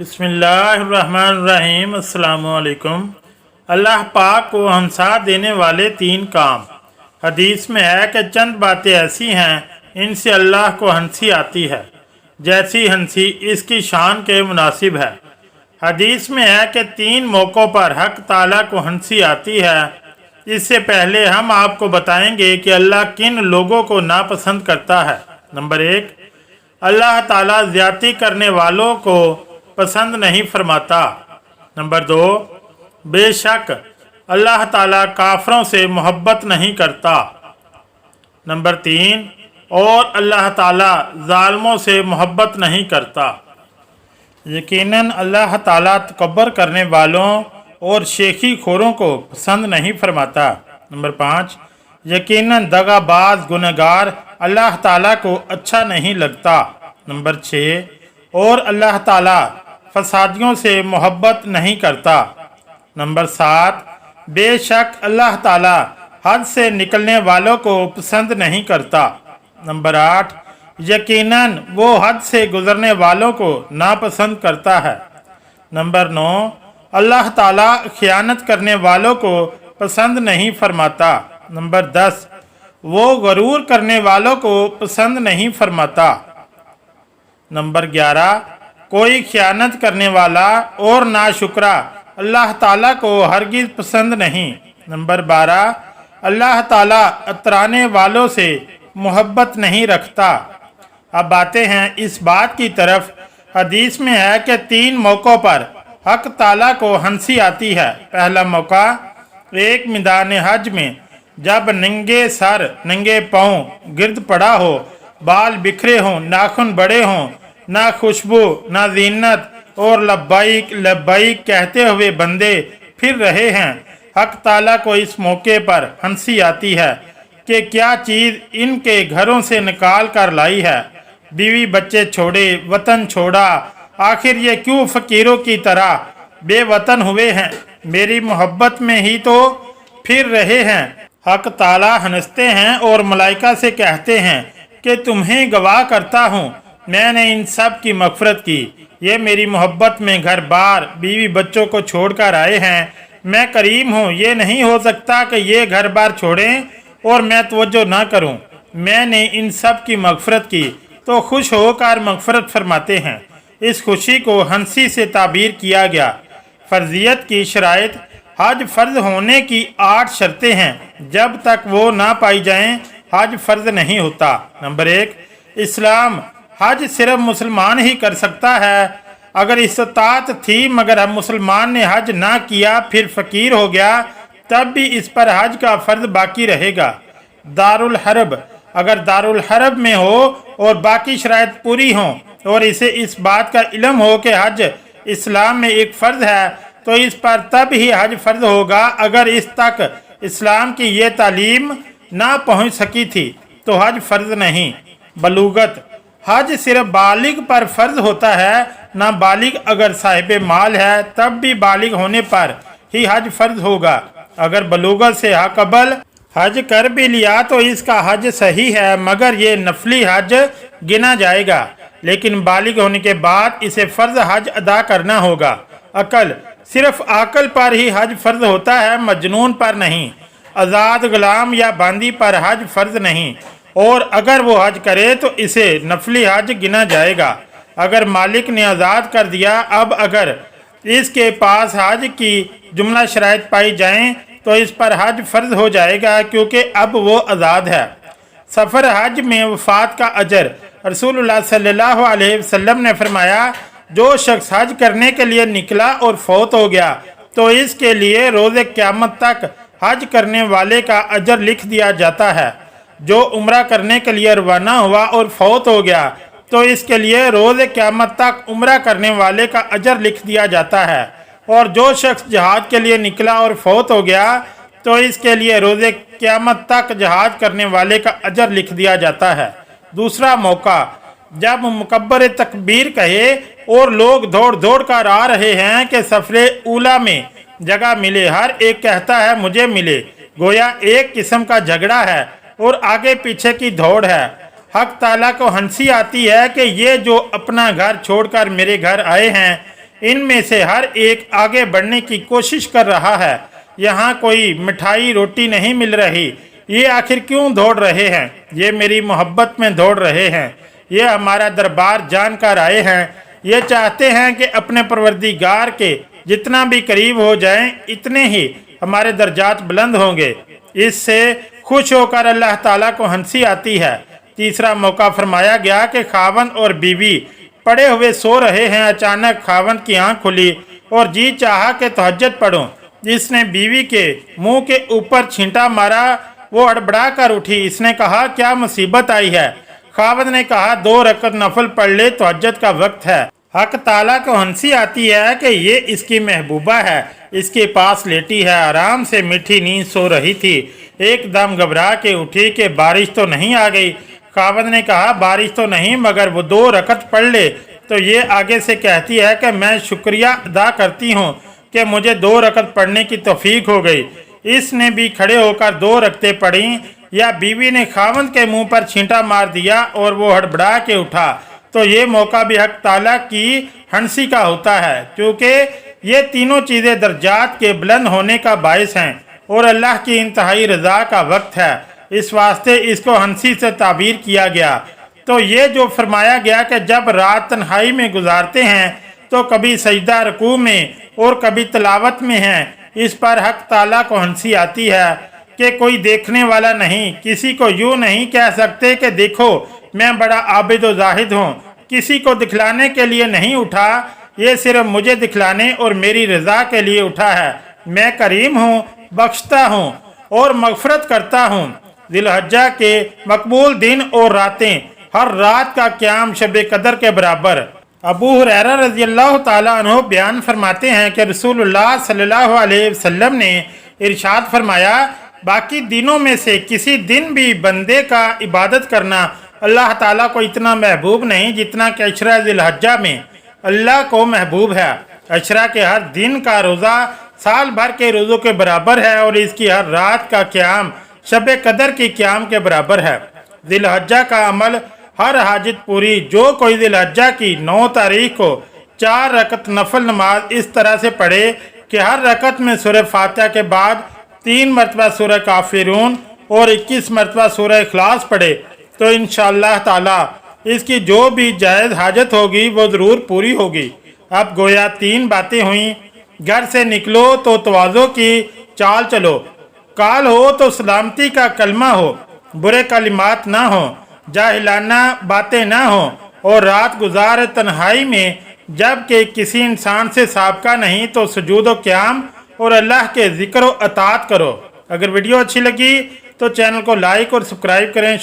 बिस्मिल्लाहिर्रहमानिर्रहीम। अस्सलाम वालेकुम। अल्लाह पाक को हंसा देने वाले 3 काम। हदीस में है कि चंद बातें ऐसी हैं इनसे अल्लाह को हंसी आती है, जैसी हंसी इसकी शान के मुनासिब है। हदीस में है कि 3 मौक़ों पर हक ताला को हंसी आती है। इससे पहले हम आपको बताएंगे कि अल्लाह किन लोगों को नापसंद करता है। नंबर 1, अल्लाह ताला ज़्यादती करने वालों को पसंद नहीं फरमाता। नंबर 2, बेशक अल्लाह ताला काफरों से मोहब्बत नहीं करता। नंबर 3, और अल्लाह ताला जालिमों से मोहब्बत नहीं करता। यकीनन अल्लाह ताला तकब्बर करने वालों और शेखी खोरों को पसंद नहीं फरमाता। नंबर 5, यकीनन दगाबाज गुनहगार अल्लाह ताला को अच्छा नहीं लगता। नंबर 6, और अल्लाह ताला फसादियों से मोहब्बत नहीं करता। नंबर 7, बेशक अल्लाह ताला हद से निकलने वालों को पसंद नहीं करता। नंबर 8, यकीनन वो हद से गुजरने वालों को नापसंद करता है। नंबर 9, अल्लाह ताला खयानत करने वालों को पसंद नहीं फरमाता। नंबर 10, वो गरूर करने वालों को पसंद नहीं फरमाता। नंबर 11, कोई खयानत करने वाला और नाशुक्रा अल्लाह ताला को हरगिज़ पसंद नहीं। नंबर 12, अल्लाह ताला अतराने वालों से मोहब्बत नहीं रखता। अब आते हैं इस बात की तरफ। हदीस में है कि 3 मौक़ों पर हक ताला को हंसी आती है। पहला मौका, एक मैदान हज में जब नंगे सर नंगे पाँव गिरद पड़ा हो, बाल बिखरे हों, नाखून बड़े हों, ना खुशबू ना जीनत, और लब्बाइक लब्बाइक कहते हुए बंदे फिर रहे हैं। हक ताला को इस मौके पर हंसी आती है कि क्या चीज़ इनके घरों से निकाल कर लाई है। बीवी बच्चे छोड़े, वतन छोड़ा, आखिर ये क्यों फ़कीरों की तरह बेवतन हुए हैं। मेरी मोहब्बत में ही तो फिर रहे हैं। हक ताला हंसते हैं और मलाइका से कहते हैं कि तुम्हें गवाह करता हूँ, मैंने इन सब की मग़फ़िरत की। ये मेरी मोहब्बत में घर बार बीवी बच्चों को छोड़कर आए हैं। मैं करीम हूँ, ये नहीं हो सकता कि ये घर बार छोड़ें और मैं तवज्जो ना करूँ। मैंने इन सब की मग़फ़िरत की तो खुश होकर मग़फ़िरत फरमाते हैं। इस खुशी को हंसी से ताबीर किया गया। फ़र्ज़ियत की शराइत, हज फ़र्ज़ होने की 8 शर्तें हैं। जब तक वो ना पाई जाएं, हज फ़र्ज़ नहीं होता। नंबर 1, इस्लाम। हज सिर्फ मुसलमान ही कर सकता है। अगर इस्तात थी मगर हम मुसलमान ने हज ना किया, फिर फ़कीर हो गया, तब भी इस पर हज का फ़र्ज़ बाकी रहेगा। दारुल हरब, अगर दारुल हरब में हो और बाकी शराइत पूरी हों और इसे इस बात का इल्म हो कि हज इस्लाम में एक फ़र्ज़ है, तो इस पर तब ही हज फ़र्ज़ होगा। अगर इस तक इस्लाम की ये तालीम ना पहुँच सकी थी तो हज फ़र्ज़ नहीं। बलूगत, हज सिर्फ बालिग पर फ़र्ज़ होता है। ना बालिग अगर साहिब माल है तब भी बालिग होने पर ही हज फ़र्ज़ होगा। अगर बलूगत से कबल हज कर भी लिया तो इसका हज सही है, मगर ये नफली हज गिना जाएगा। लेकिन बालिग होने के बाद इसे फ़र्ज़ हज अदा करना होगा। अकल, सिर्फ अकल पर ही हज फ़र्ज़ होता है, मजनून पर नहीं। आज़ाद गुलाम या बांदी पर हज फ़र्ज़ नहीं, और अगर वो हज करे तो इसे नफली हज गिना जाएगा। अगर मालिक ने आज़ाद कर दिया, अब अगर इसके पास हज की जुमला शराइत पाई जाएं तो इस पर हज फ़र्ज़ हो जाएगा, क्योंकि अब वो आज़ाद है। सफ़र हज में वफ़ात का अजर, रसूलुल्लाह सल्लल्लाहु अलैहि वसल्लम ने फरमाया, जो शख्स हज करने के लिए निकला और फौत हो गया तो इसके लिए रोज़े क़यामत तक हज करने वाले का अजर लिख दिया जाता है। जो उम्रा करने के लिए रवाना हुआ और फौत हो गया तो इसके लिए रोज़ क़यामत तक उम्रा करने वाले का अजर लिख दिया जाता है। और जो शख्स जहाद के लिए निकला और फौत हो गया तो इसके लिए रोज़ क़यामत तक जहाद करने वाले का अजर लिख दिया जाता है। दूसरा मौका, जब मुकब्बर तकबीर कहे और लोग दौड़ दौड़ कर आ रहे हैं कि सफ़रे ऊला में जगह मिले, हर एक कहता है मुझे मिले, गोया एक किस्म का झगड़ा है और आगे पीछे की दौड़ है। हक ताला को हंसी आती है कि ये जो अपना घर छोड़कर मेरे घर आए हैं, इनमें से हर एक आगे बढ़ने की कोशिश कर रहा है। यहाँ कोई मिठाई रोटी नहीं मिल रही। ये आखिर क्यों दौड़ रहे हैं? ये मेरी मोहब्बत में दौड़ रहे हैं। ये हमारा दरबार जानकर आए हैं। ये चाहते हैं कि अपने परवरदिगार के जितना भी करीब हो जाएं, इतने ही हमारे दर्जात बुलंद होंगे। इससे खुश होकर अल्लाह ताला को हंसी आती है। तीसरा मौका फरमाया गया कि खावंद और बीवी पड़े हुए सो रहे हैं। अचानक खावंद की आंख खुली और जी चाहा कि तहज्जुद पढ़ूं। जिसने बीवी के मुंह के ऊपर छींटा मारा, वो हड़बड़ा कर उठी। इसने कहा, क्या मुसीबत आई है? खावंद ने कहा, 2 रकत नफल पढ़ ले, तहज्जुद का वक्त है। हक ताला को हंसी आती है कि ये इसकी महबूबा है, इसके पास लेटी है, आराम से मीठी नींद सो रही थी। एकदम घबरा के उठी कि बारिश तो नहीं आ गई। खावंद ने कहा, बारिश तो नहीं, मगर वो 2 रकत पढ़ ले। तो ये आगे से कहती है कि मैं शुक्रिया अदा करती हूँ कि मुझे 2 रकत पढ़ने की तौफीक हो गई। इसने भी खड़े होकर 2 रकतें पढ़ी। या बीवी ने खावंद के मुंह पर छींटा मार दिया और वो हड़बड़ा के उठा। तो ये मौका भी हक ताला की हंसी का होता है, क्योंकि ये तीनों चीज़ें दर्जात के बुलंद होने का बायस हैं और अल्लाह की इंतहाई रज़ा का वक्त है। इस वास्ते इसको हंसी से ताबीर किया गया। तो ये जो फरमाया गया कि जब रात तन्हाई में गुजारते हैं तो कभी सजदा रुकू में और कभी तिलावत में हैं, इस पर हक ताला को हंसी आती है कि कोई देखने वाला नहीं। किसी को यूँ नहीं कह सकते कि देखो मैं बड़ा आबिद व जाहिद हूँ। किसी को दिखलाने के लिए नहीं उठा, ये सिर्फ मुझे दिखलाने और मेरी रज़ा के लिए उठा है। मैं करीम हूँ, बख्शता हूँ और मगफरत करता हूँ। ज़िलहज्जा के मकबूल दिन और रातें, हर रात का क़याम शब कदर के बराबर। अबू हुरैरा रज़ी अल्लाह ताला अन्हु बयान फरमाते हैं कि रसूलुल्लाह सल्लल्लाहु अलैहि वसल्लम ने इरशाद फरमाया, बाकी दिनों में से किसी दिन भी बंदे का इबादत करना अल्लाह ताला को इतना महबूब नहीं जितना कि अशरा ज़िलहज्जा में अल्लाह को महबूब है। अशरा के हर दिन का रोज़ा साल भर के रोज़ों के बराबर है और इसकी हर रात का क़याम शब कदर की क़याम के बराबर है। ज़िलहज्जा का अमल, हर हाजत पूरी। जो कोई ज़िलहज्जा की 9 तारीख को 4 रकत नफल नमाज इस तरह से पढ़े कि हर रकत में सूरह फातिहा के बाद 3 मरतबा सूरह काफिरून और 21 मरतबा सूरह इखलास पढ़े, तो इंशाअल्लाह ताला इसकी जो भी जायज़ हाजत होगी वो ज़रूर पूरी होगी। अब गोया 3 बातें हुई। घर से निकलो तो तवाज़ो की चाल चलो, काल हो तो सलामती का कलमा हो, बुरे कलिमात ना हो, जाहिलाना बातें ना हो और रात गुजार तन्हाई में जबकि किसी इंसान से साबका नहीं तो सुजूद व क़याम और अल्लाह के ज़िक्र व अतात करो। अगर वीडियो अच्छी लगी तो चैनल को लाइक और सब्सक्राइब करें।